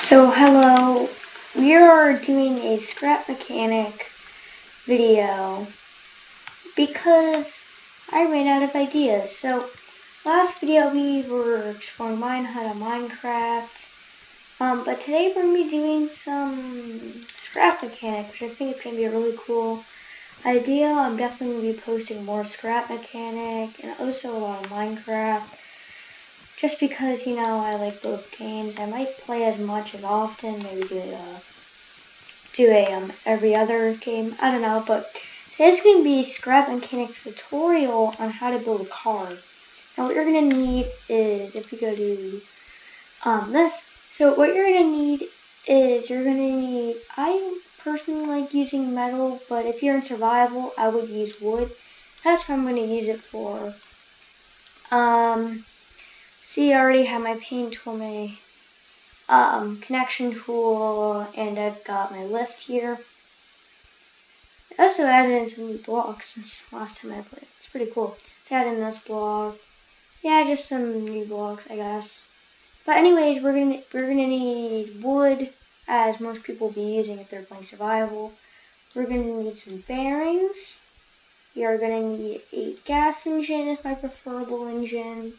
So hello, we are doing a scrap mechanic video because I ran out of ideas. So last video we were exploring Minehut on Minecraft, but today we're going to be doing some scrap mechanic, which I think is going to be a really cool idea. I'm definitely going to be posting more scrap mechanic and also a lot of Minecraft. Just because, I like both games. I might play as much as often, maybe do a every other game. I don't know, but today's going to be Scrap Mechanics tutorial on how to build a car. Now what you're going to need is, if you go to this, so what you're going to need is, I personally like using metal, but if you're in survival, I would use wood. That's what I'm going to use it for. See, I already have my paint tool, my connection tool, and I've got my lift here. I also added in some new blocks since last time I played. It's pretty cool. So I added in this block. Yeah, just some new blocks, I guess. But anyways, we're gonna need wood, as most people will be using if they're playing survival. We're gonna need some bearings. We are gonna need a gas engine as my preferable engine.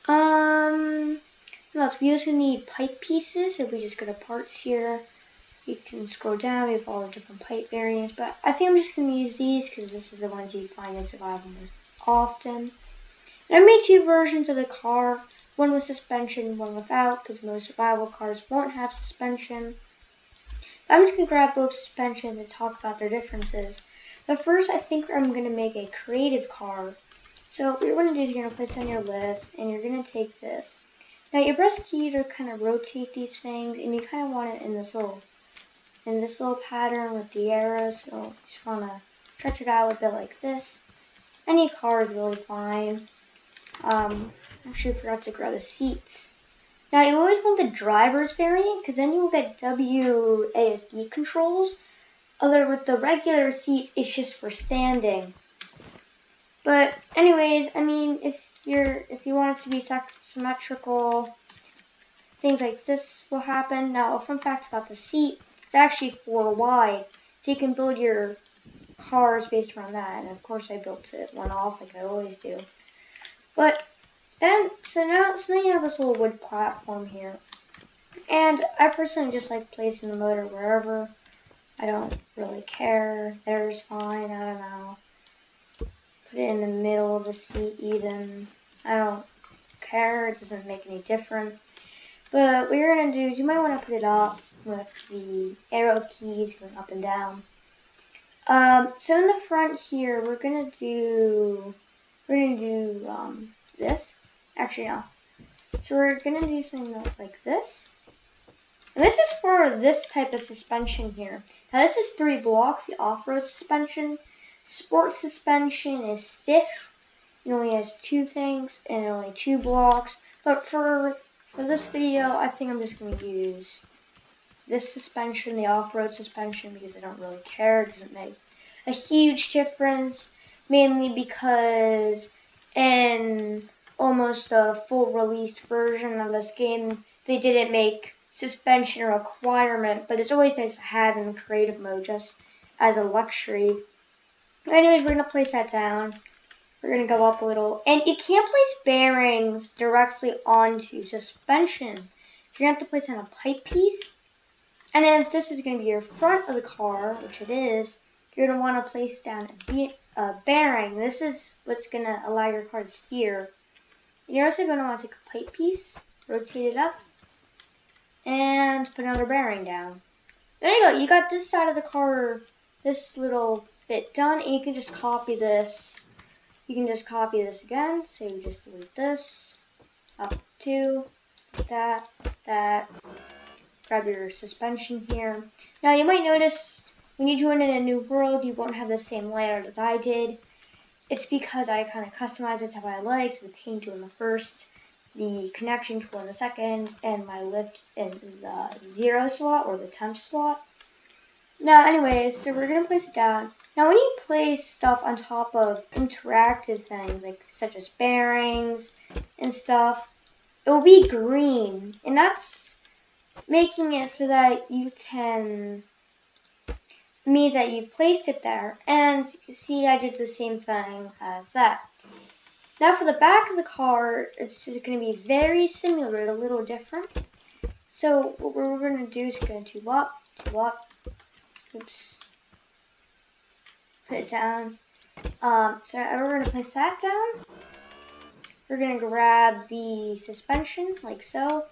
What else? We also need pipe pieces, so we just go to parts here. You can scroll down, we have all the different pipe variants, but I think I'm just going to use these because this is the ones you find in survival most often. And I made two versions of the car, one with suspension, one without, because most survival cars won't have suspension. But I'm just going to grab both suspensions and talk about their differences. But first, I think I'm going to make a creative car. So what you're going to do is you're going to place on your lift, and you're going to take this. Now you press key to kind of rotate these things, and you kind of want it in this little pattern with the arrows. So you just want to stretch it out a bit like this. Any car is really fine. Actually forgot to grab the seats. Now you always want the driver's variant, because then you'll get WASD controls. Other with the regular seats, it's just for standing. But anyways, I mean, if you want it to be symmetrical, things like this will happen. Now, a fun fact about the seat, it's actually 4 wide, so you can build your cars based around that. And of course, I built it one off like I always do. But then, so now you have this little wood platform here, and I personally just like placing the motor wherever. I don't really care. There's fine. I don't know. Put it in the middle of the seat even. I don't care. It doesn't make any difference. But what you're going to do is you might want to put it up with the arrow keys going up and down. So in the front here, we're going to do this. Actually, no. So we're going to do something that's like this. And this is for this type of suspension here. Now this is 3 blocks, the off-road suspension. Sport suspension is stiff. It only has 2 things and only 2 blocks. But for this video, I think I'm just going to use this suspension, the off-road suspension, because I don't really care. It doesn't make a huge difference, mainly because in almost a full released version of this game, they didn't make suspension a requirement, but it's always nice to have in creative mode just as a luxury. Anyways, we're going to place that down. We're going to go up a little. And you can't place bearings directly onto suspension. You're going to have to place on a pipe piece. And then if this is going to be your front of the car, which it is, you're going to want to place down a bearing. This is what's going to allow your car to steer. And you're also going to want to take a pipe piece, rotate it up, and put another bearing down. There you go. You got this side of the car, this little bit done, and you can just copy this. You can just copy this again, so you just delete this, up 2, that, grab your suspension here. Now you might notice when you join in a new world, you won't have the same layout as I did. It's because I kind of customized it to how I like, so the paint tool in the first, the connection tool in the second, and my lift in the 0 slot or the temp slot. Now anyways, so we're going to place it down. Now when you place stuff on top of interactive things, like such as bearings and stuff, it will be green. And that's making it so that you can, means that you placed it there. And you see I did the same thing as that. Now for the back of the car, it's just going to be very similar, a little different. So what we're going to do is going to two up, oops, put it down. So we're going to place that down. We're going to grab the suspension like so,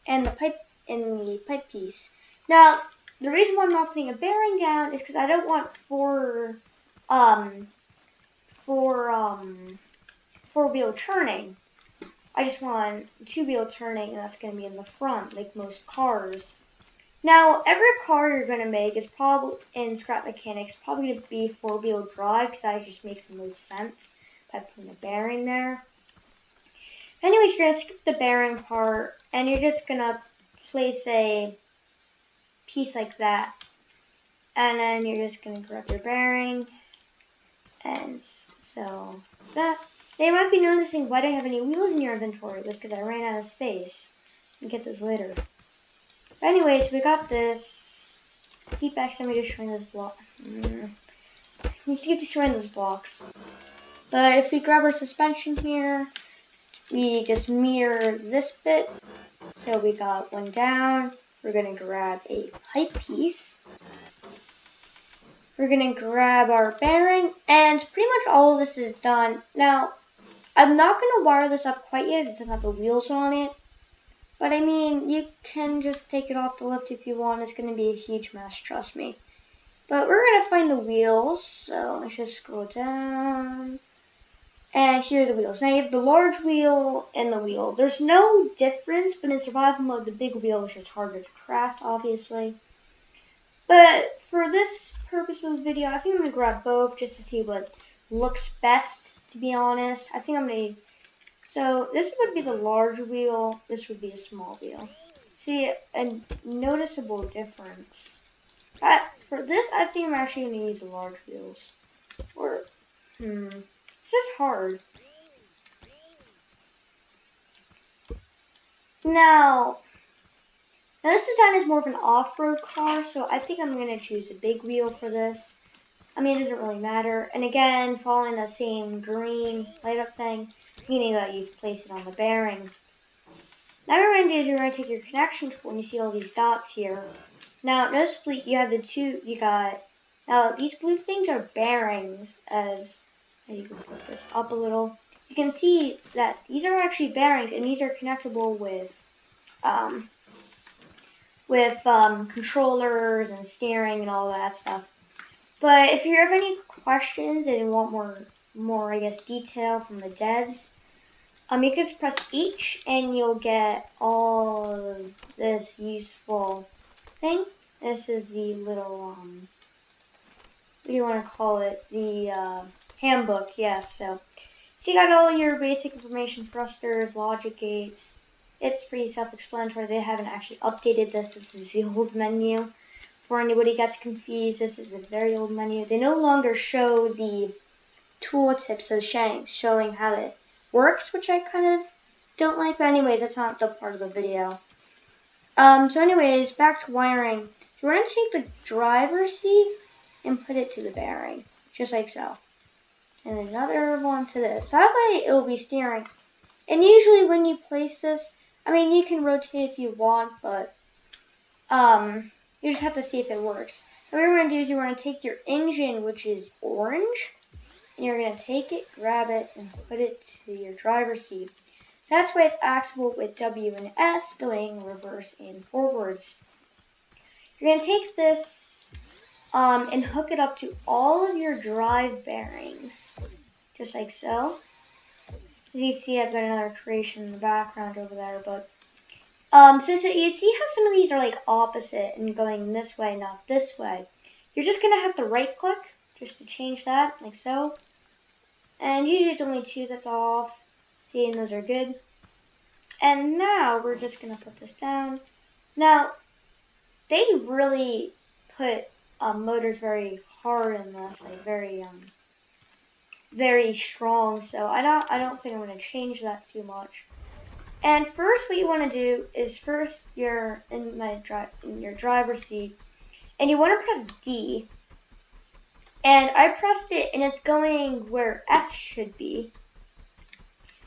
and the pipe piece. Now the reason why I'm not putting a bearing down is because I don't want four-wheel turning. I just want two-wheel turning, and that's going to be in the front, like most cars. Now, every car you're going to make is probably, in Scrap Mechanics, probably going to be four-wheel drive, because that just makes the most sense by putting a bearing there. Anyways, you're going to skip the bearing part, and you're just going to place a piece like that. And then you're just going to grab your bearing, and so that. Now you might be noticing why I don't have any wheels in your inventory. It was because I ran out of space. I'll get this later. But anyways, we got this. Keep accidentally destroying those blocks. We keep destroying those blocks. But if we grab our suspension here, we just mirror this bit. So we got one down. We're going to grab a pipe piece. We're going to grab our bearing. And pretty much all of this is done. Now, I'm not going to wire this up quite yet. It doesn't have the wheels on it. But I mean, you can just take it off the lift if you want. It's going to be a huge mess, trust me. But we're going to find the wheels. So let's just scroll down. And here are the wheels. Now you have the large wheel and the wheel. There's no difference, but in survival mode, the big wheel is just harder to craft, obviously. But for this purpose of this video, I think I'm going to grab both just to see what looks best, to be honest. I think I'm going to... So this would be the large wheel. This would be a small wheel. See, a noticeable difference. For this, I think I'm actually going to use the large wheels. Or, this is hard. Now this design is more of an off-road car, so I think I'm going to choose a big wheel for this. I mean, it doesn't really matter. And again, following the same green light up thing, meaning that you've placed it on the bearing. Now what we're going to do is we're going to take your connection tool, and you see all these dots here. Now, noticeably, you have the two, now these blue things are bearings, as you can put this up a little. You can see that these are actually bearings, and these are connectable with controllers and steering and all that stuff. But if you have any questions and you want more I guess, detail from the devs, you can just press each and you'll get all of this useful thing. This is the little, what do you want to call it? The handbook, yes. So you got all your basic information, thrusters, logic gates. It's pretty self-explanatory. They haven't actually updated this. This is the old menu. For anybody gets confused, this is a very old menu. They no longer show the tooltips of Shanks showing how it works, which I kind of don't like. But anyways, that's not the part of the video. So anyways, back to wiring. So we're going to take the driver's seat and put it to the bearing, just like so. And another one to this. So that way it will be steering. And usually when you place this, I mean, you can rotate if you want, but you just have to see if it works. So what we're going to do is you're going to take your engine, which is orange, and you're going to take it, grab it, and put it to your driver's seat. So that's why it's accessible with W and S going reverse and forwards. You're going to take this and hook it up to all of your drive bearings, just like so. As you see, I've got another creation in the background over there, but so you see how some of these are like opposite and going this way, not this way. You're just gonna have to right click just to change that, like so. And usually it's only two that's off. See, and those are good. And now we're just gonna put this down. Now, they really put motors very hard in this, like very strong. So I don't think I'm gonna change that too much. And first, what you want to do is first you're in your driver's seat, and you want to press D. And I pressed it, and it's going where S should be.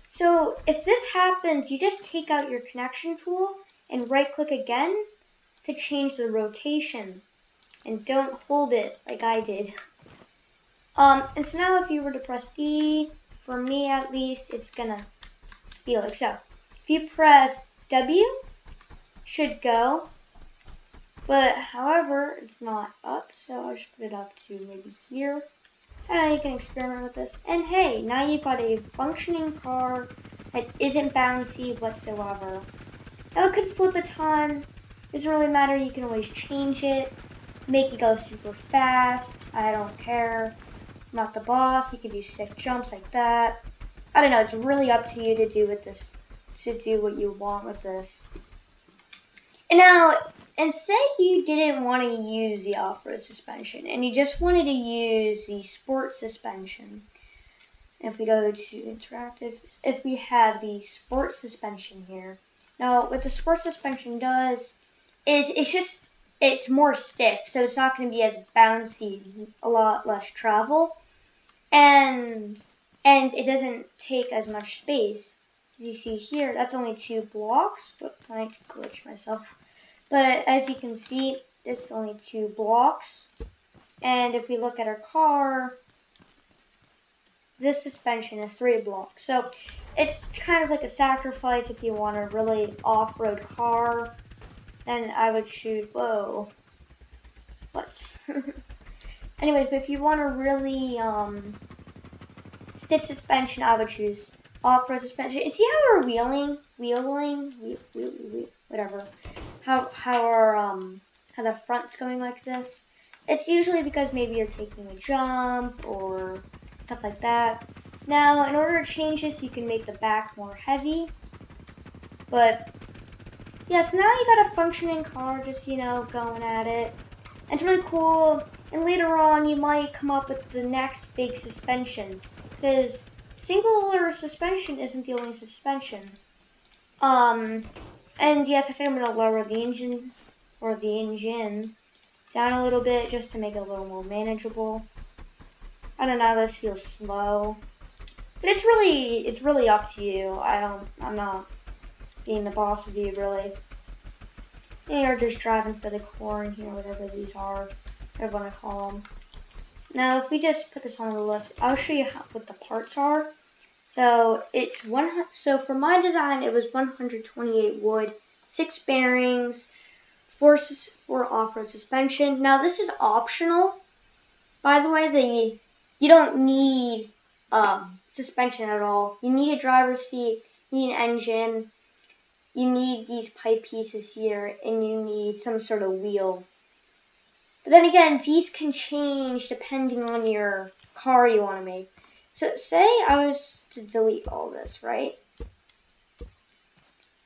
So if this happens, you just take out your connection tool and right-click again to change the rotation, and don't hold it like I did. And so now if you were to press D, for me at least, it's gonna be like so. If you press W, should go, but however, it's not up, so I'll just put it up to maybe here. I don't know, you can experiment with this. And hey, now you've got a functioning car that isn't bouncy whatsoever. Now it could flip a ton, doesn't really matter, you can always change it, make it go super fast, I don't care. I'm not the boss, you can do sick jumps like that. I don't know, it's really up to you to do with this, to do what you want with this. And now, and say you didn't want to use the off-road suspension and you just wanted to use the sport suspension. If we go to interactive, if we have the sport suspension here. Now, what the sport suspension does is it's more stiff, so it's not going to be as bouncy, a lot less travel, and it doesn't take as much space. As you see here, that's only 2 blocks. Whoops, I glitched myself. But as you can see, this is only 2 blocks. And if we look at our car, this suspension is 3 blocks. So it's kind of like a sacrifice if you want a really off-road car. Then I would choose, whoa. What? Anyways, but if you want a really stiff suspension, I would choose off-road suspension. And see how we're wheeling, whatever. How the front's going like this. It's usually because maybe you're taking a jump or stuff like that. Now, in order to change this, you can make the back more heavy. But yeah, so now you got a functioning car, just going at it. And it's really cool. And later on, you might come up with the next big suspension, because singular suspension isn't the only suspension. And yes, I think I'm going to lower the engine down a little bit just to make it a little more manageable. I don't know, this feels slow. But it's really up to you. I'm not being the boss of you, really. You're just driving for the corn here, whatever these are, whatever I want to call them. Now, if we just put this on the left, I'll show you what the parts are. So it's so for my design, it was 128 wood, 6 bearings, 4 off-road suspension. Now this is optional. By the way, you don't need suspension at all. You need a driver's seat, you need an engine, you need these pipe pieces here, and you need some sort of wheel. But then again, these can change depending on your car you want to make. So say I was to delete all this, right?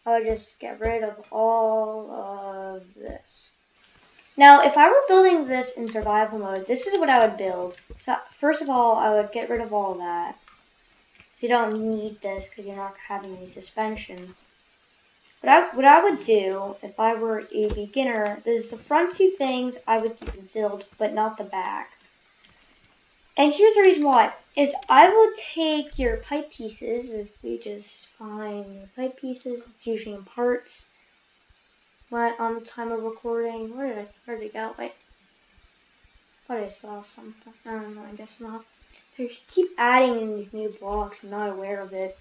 I would just get rid of all of this. Now, if I were building this in survival mode, this is what I would build. So first of all, I would get rid of all that. So you don't need this because you're not having any suspension. What I would do if I were a beginner, there's the front 2 things I would keep them filled, but not the back. And here's the reason why, is I would take your pipe pieces, if we just find your pipe pieces, it's usually in parts. But on the time of recording, where did it go? Wait. I thought I saw something. I don't know, I guess not. So keep adding in these new blocks, I'm not aware of it.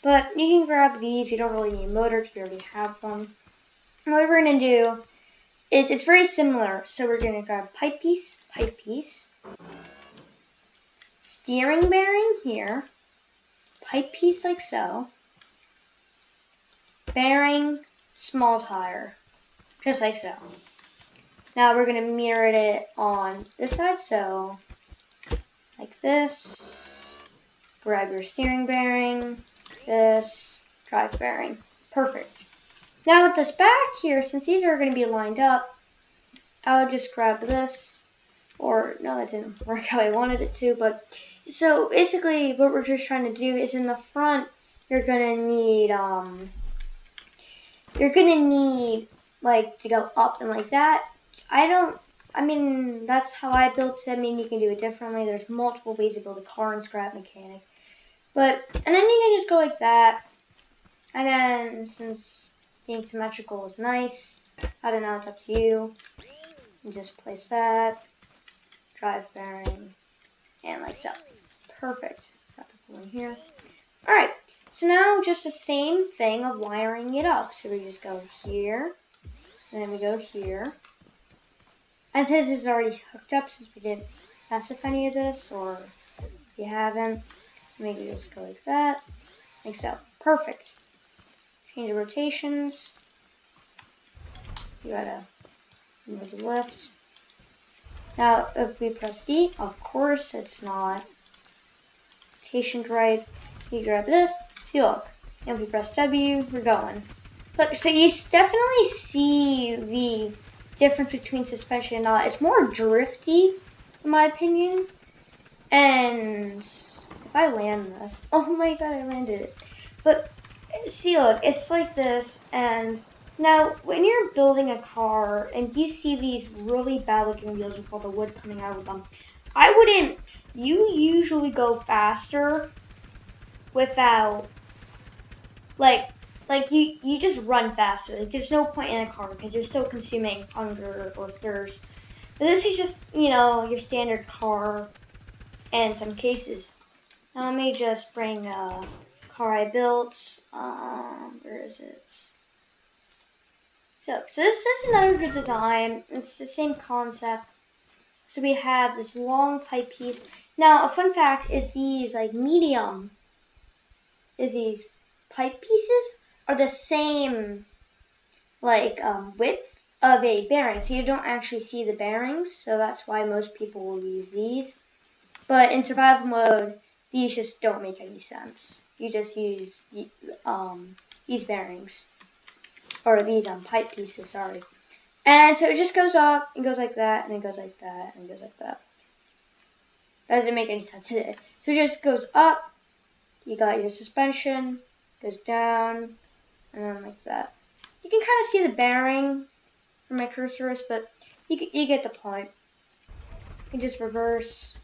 But you can grab these, you don't really need a motor because you already have one. And what we're going to do is, it's very similar. So we're going to grab pipe piece, steering bearing here, pipe piece like so, bearing, small tire, just like so. Now we're going to mirror it on this side, so like this, grab your steering bearing, this, drive bearing, perfect. Now with this back here, since these are going to be lined up, I would just grab this, or no, that didn't work how I wanted it to, but so basically what we're just trying to do is in the front, you're going to need you're gonna need like to go up and like that. I mean, that's how I built it. I mean, you can do it differently. There's multiple ways to build a car in Scrap Mechanic. But, and then you can just go like that. And then, since being symmetrical is nice, I don't know, it's up to you. You just place that, drive bearing, and like so. Perfect. Got the one here. Alright, so now just the same thing of wiring it up. So we just go here, and then we go here. And since it's already hooked up, since we didn't mess with any of this, or if you haven't, maybe just go like that, like so. Perfect. Change the rotations. You gotta move the lift. Now, if we press D, of course it's not rotation right. You grab this, see, look. And if we press W, we're going. Look, so you definitely see the difference between suspension and not. It's more drifty, in my opinion. And if I land this, oh my god, I landed it. But see, look, it's like this. And now, when you're building a car and you see these really bad looking wheels with all the wood coming out of them, I wouldn't. You usually go faster without, like you just run faster. Like, there's no point in a car because you're still consuming hunger or thirst. But this is just, you know, your standard car in some cases. Now let me just bring a car I built. Where is it? So this is another good design. It's the same concept. So we have this long pipe piece. Now a fun fact is these these pipe pieces are the same width of a bearing, so you don't actually see the bearings, so that's why most people will use these. But in survival mode, these just don't make any sense. You just use these bearings, or these pipe pieces, sorry. And so it just goes up, and goes like that, and it goes like that, and it goes like that. That doesn't make any sense, did it? So it just goes up, you got your suspension, goes down, and then like that. You can kind of see the bearing where my cursor is, but you get the point. You can just reverse.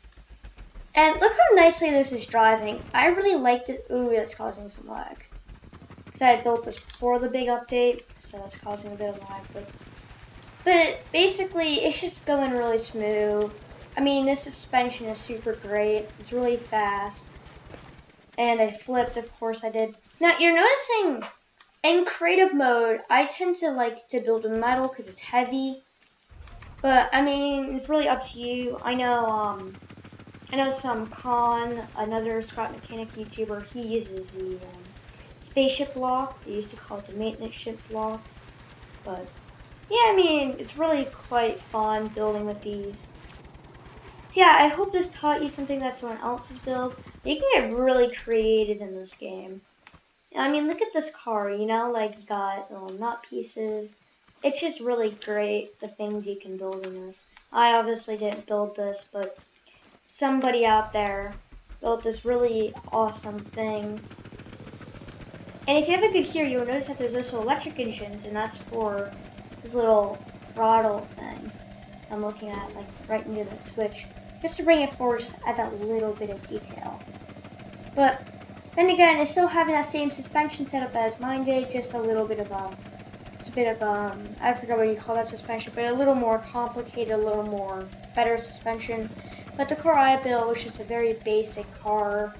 And look how nicely this is driving. I really liked it. Ooh, that's causing some lag. Because I had built this before the big update, so that's causing a bit of lag. But basically, it's just going really smooth. I mean, this suspension is super great. It's really fast. And I flipped, of course I did. Now, you're noticing in creative mode, I tend to like to build in metal because it's heavy. But I mean, it's really up to you. I know some another Scrap Mechanic YouTuber, he uses the spaceship block. They used to call it the maintenance ship block. But yeah, I mean, it's really quite fun building with these. So yeah, I hope this taught you something that someone else has built. You can get really creative in this game. I mean, look at this car, you know, like you got little nut pieces. It's just really great, the things you can build in this. I obviously didn't build this, but somebody out there built this really awesome thing. And if you have a good here, you'll notice that there's also electric engines, and that's for this little throttle thing I'm looking at, like right near that switch. Just to bring it forward, just add that little bit of detail. But then again, it's still having that same suspension setup as mine did, just a little bit of I forgot what you call that suspension, but a little more complicated, a little more better suspension. But the car I built was just a very basic car.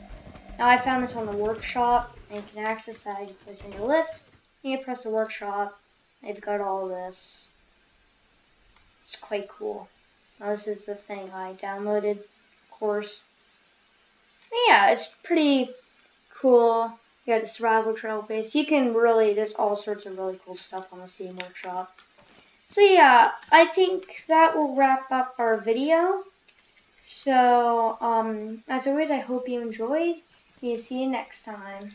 Now I found this on the workshop, and you can access that. You place in your lift, and you press the workshop, and you've got all this. It's quite cool. Now this is the thing I downloaded, of course. And yeah, it's pretty cool. You got the survival trail base. You can really, there's all sorts of really cool stuff on the Steam Workshop. So yeah, I think that will wrap up our video. So, as always, I hope you enjoyed. See you next time.